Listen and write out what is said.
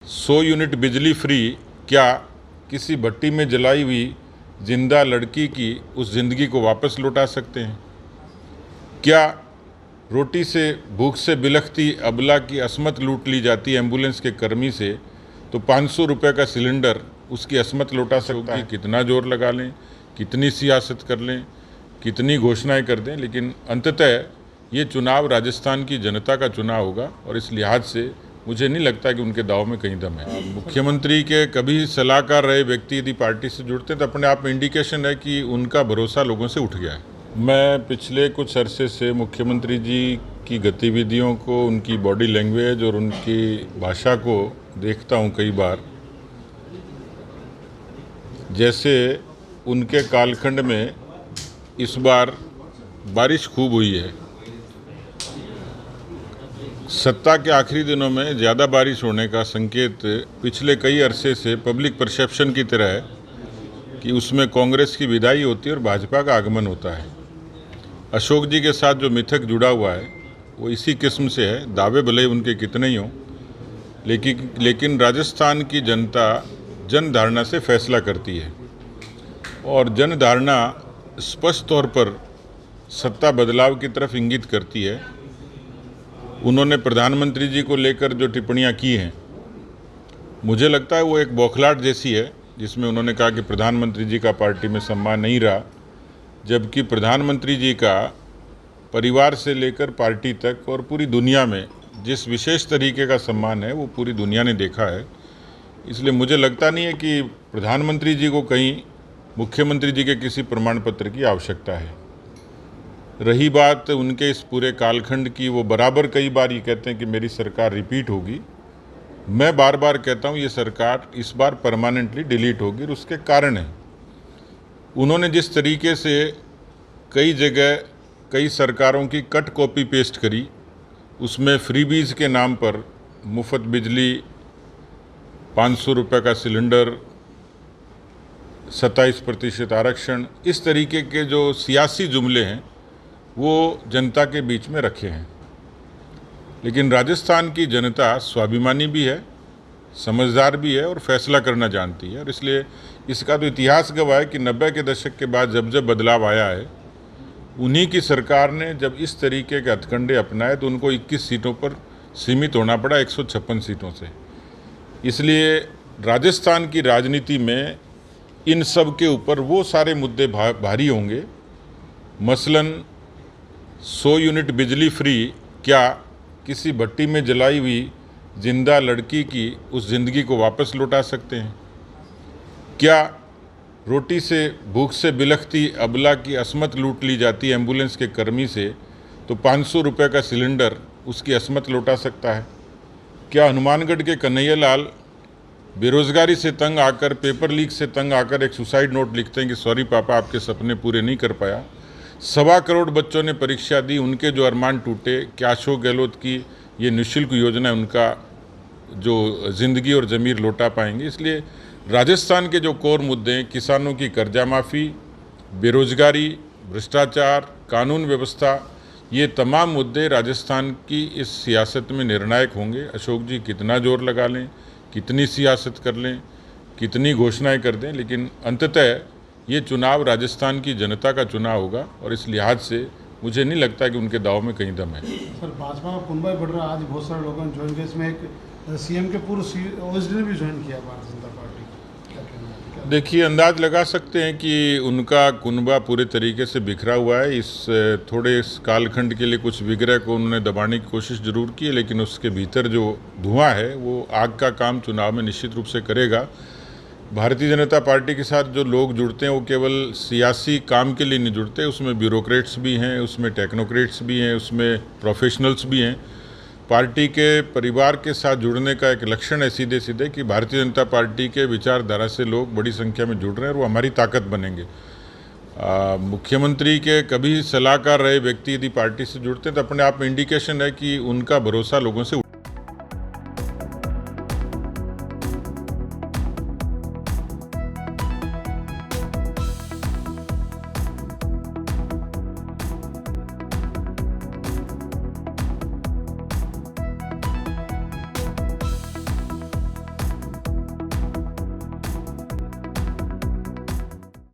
100 unit बिजली free, क्या किसी भट्टी में जलाई हुई जिंदा लड़की की उस ज़िंदगी को वापस लौटा सकते हैं? क्या रोटी से भूख से बिलखती अबला की असमत लूट ली जाती एम्बुलेंस के कर्मी से तो 500 रुपये का सिलेंडर उसकी असमत लौटा सकता है? कितना जोर लगा लें, कितनी सियासत कर लें, कितनी घोषणाएं कर दें, लेकिन अंततः ये चुनाव राजस्थान की जनता का चुनाव होगा और इस लिहाज से मुझे नहीं लगता कि उनके दाव में कहीं दम है। मुख्यमंत्री के कभी सलाहकार रहे व्यक्ति यदि पार्टी से जुड़ते हैं तो अपने आप में इंडिकेशन है कि उनका भरोसा लोगों से उठ गया है। मैं पिछले कुछ अरसे से मुख्यमंत्री जी की गतिविधियों को, उनकी बॉडी लैंग्वेज और उनकी भाषा को देखता हूं कई बार। जैसे उनके कालखंड में इस बार बारिश खूब हुई है। सत्ता के आखिरी दिनों में ज़्यादा बारिश होने का संकेत पिछले कई अरसे से पब्लिक परसेप्शन की तरह है कि उसमें कांग्रेस की विदाई होती है और भाजपा का आगमन होता है। अशोक जी के साथ जो मिथक जुड़ा हुआ है वो इसी किस्म से है। दावे भले उनके कितने ही हों, लेकिन राजस्थान की जनता जनधारणा से फैसला करती है और जनधारणा स्पष्ट तौर पर सत्ता बदलाव की तरफ इंगित करती है। उन्होंने प्रधानमंत्री जी को लेकर जो टिप्पणियां की हैं, मुझे लगता है वो एक बौखलाहट जैसी है, जिसमें उन्होंने कहा कि प्रधानमंत्री जी का पार्टी में सम्मान नहीं रहा, जबकि प्रधानमंत्री जी का परिवार से लेकर पार्टी तक और पूरी दुनिया में जिस विशेष तरीके का सम्मान है वो पूरी दुनिया ने देखा है। इसलिए मुझे लगता नहीं है कि प्रधानमंत्री जी को कहीं मुख्यमंत्री जी के किसी प्रमाण पत्र की आवश्यकता है। रही बात उनके इस पूरे कालखंड की, वो बराबर कई बार ये कहते हैं कि मेरी सरकार रिपीट होगी। मैं बार बार कहता हूँ ये सरकार इस बार परमानेंटली डिलीट होगी और उसके कारण है उन्होंने जिस तरीके से कई जगह कई सरकारों की कट कॉपी पेस्ट करी, उसमें फ्रीबीज के नाम पर मुफ्त बिजली, 500 रुपये का सिलेंडर, 27% आरक्षण, इस तरीके के जो सियासी जुमले हैं वो जनता के बीच में रखे हैं। लेकिन राजस्थान की जनता स्वाभिमानी भी है, समझदार भी है और फैसला करना जानती है। और इसलिए इसका तो इतिहास गवाह है कि 90 के दशक के बाद जब जब बदलाव आया है, उन्हीं की सरकार ने जब इस तरीके के हथकंडे अपनाए तो उनको 21 सीटों पर सीमित होना पड़ा 156 सीटों से। इसलिए राजस्थान की राजनीति में इन सब के ऊपर वो सारे मुद्दे भारी होंगे। मसलन 100 यूनिट बिजली फ्री, क्या किसी भट्टी में जलाई हुई जिंदा लड़की की उस ज़िंदगी को वापस लौटा सकते हैं? क्या रोटी से भूख से बिलखती अबला की असमत लूट ली जाती एम्बुलेंस के कर्मी से तो 500 रुपये का सिलेंडर उसकी असमत लौटा सकता है? क्या हनुमानगढ़ के कन्हैया लाल बेरोजगारी से तंग आकर, पेपर लीक से तंग आकर एक सुसाइड नोट लिखते हैं कि सॉरी पापा, आपके सपने पूरे नहीं कर पाया? 1.25 करोड़ बच्चों ने परीक्षा दी, उनके जो अरमान टूटे, क्या अशोक गहलोत की ये निःशुल्क योजना उनका जो ज़िंदगी और ज़मीर लौटा पाएंगे? इसलिए राजस्थान के जो कोर मुद्दे हैं, किसानों की कर्जा माफ़ी, बेरोजगारी, भ्रष्टाचार, कानून व्यवस्था, ये तमाम मुद्दे राजस्थान की इस सियासत में निर्णायक होंगे। अशोक जी कितना जोर लगा लें, कितनी सियासत कर लें, कितनी घोषणाएं कर दें, लेकिन अंततः ये चुनाव राजस्थान की जनता का चुनाव होगा और इस लिहाज से मुझे नहीं लगता कि उनके दाव में कहीं दम है। सर, भाजपा का कुनबा बढ़ रहा है, आज बहुत सारे लोगों ने ज्वाइन किया, इसमें एक सीएम के पूर्व ओएसडी ने भी ज्वाइन किया भारतीय जनता पार्टी। क्या कहना है? देखिए, अंदाज लगा सकते हैं कि उनका कुनबा पूरे तरीके से बिखरा हुआ है। इस थोड़े इस कालखंड के लिए कुछ विग्रह को उन्होंने दबाने की कोशिश जरूर की है, लेकिन उसके भीतर जो धुआं है वो आग का काम चुनाव में निश्चित रूप से करेगा। भारतीय जनता पार्टी के साथ जो लोग जुड़ते हैं वो केवल सियासी काम के लिए नहीं जुड़ते, उसमें ब्यूरोक्रेट्स भी हैं, उसमें टेक्नोक्रेट्स भी हैं, उसमें प्रोफेशनल्स भी हैं। पार्टी के परिवार के साथ जुड़ने का एक लक्षण है सीधे सीधे कि भारतीय जनता पार्टी के विचारधारा से लोग बड़ी संख्या में जुड़ रहे हैं और वो हमारी ताकत बनेंगे। मुख्यमंत्री के कभी सलाहकार रहे व्यक्ति यदि पार्टी से जुड़ते हैं तो अपने आप में इंडिकेशन है कि उनका भरोसा लोगों से